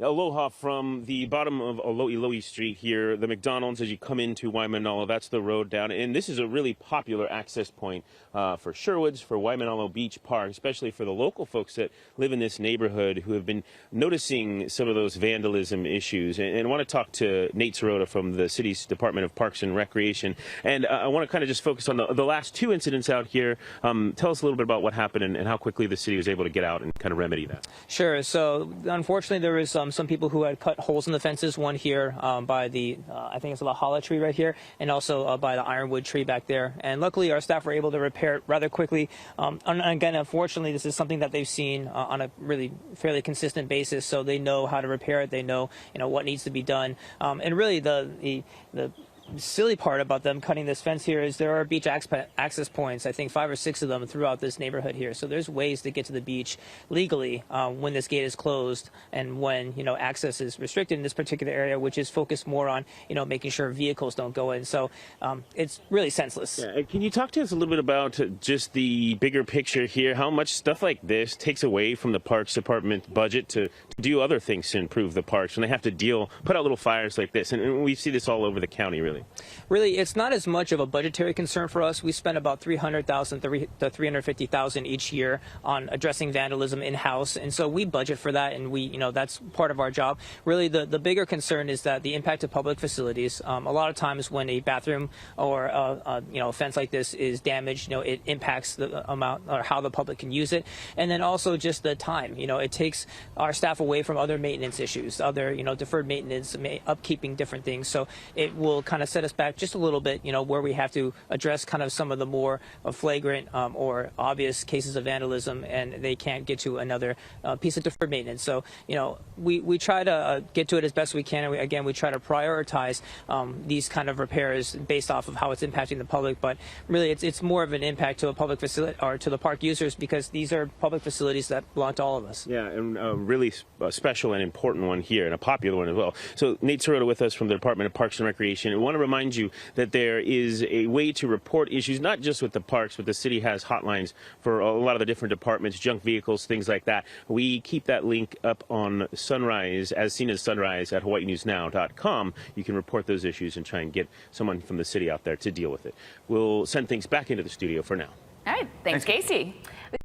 Aloha from the bottom of Aloilo'i Street here, the McDonald's as you come into Waimanalo, that's the road down. And this is a really popular access point for Sherwoods, for Waimanalo Beach Park, especially for the local folks that live in this neighborhood who have been noticing some of those vandalism issues. And I want to talk to Nate Sirota from the city's Department of Parks and Recreation. And I want to kind of just focus on the last two incidents out here. Tell us a little bit about what happened and how quickly the city was able to get out and kind of remedy that. Sure. So unfortunately, there was some people who had cut holes in the fences, one here by the, I think it's the hala tree right here, and also by the ironwood tree back there. And luckily, our staff were able to repair it rather quickly. And again, unfortunately, this is something that they've seen on a really fairly consistent basis, so they know how to repair it. They know, what needs to be done. And really, the silly part about them cutting this fence here is there are beach access points, I think 5 or 6 of them throughout this neighborhood here. So there's ways to get to the beach legally when this gate is closed and when, access is restricted in this particular area, which is focused more on, making sure vehicles don't go in. So it's really senseless. Yeah. Can you talk to us a little bit about just the bigger picture here? How much stuff like this takes away from the Parks Department budget to do other things to improve the parks when they have to put out little fires like this? And we see this all over the county, really. Really, it's not as much of a budgetary concern for us. We spend about $300,000 to $350,000 each year on addressing vandalism in-house, and so we budget for that, and that's part of our job. Really, the bigger concern is that the impact of public facilities. A lot of times when a bathroom or a fence like this is damaged, it impacts the amount or how the public can use it, and then also just the time. It takes our staff away from other maintenance issues, other deferred maintenance, upkeeping different things. So it will kind of set us back just a little bit, where we have to address kind of some of the more flagrant or obvious cases of vandalism, and they can't get to another piece of deferred maintenance. So, we try to get to it as best we can. And we try to prioritize these kind of repairs based off of how it's impacting the public. But really, it's more of an impact to a public facility or to the park users because these are public facilities that belong to all of us. Yeah, and a really special and important one here, and a popular one as well. So Nate Sirota with us from the Department of Parks and Recreation. I want to remind you that there is a way to report issues, not just with the parks, but the city has hotlines for a lot of the different departments, junk vehicles, things like that. We keep that link up on Sunrise, as seen as Sunrise at hawaiinewsnow.com. You can report those issues and try and get someone from the city out there to deal with it. We'll send things back into the studio for now. All right. Thanks, Casey.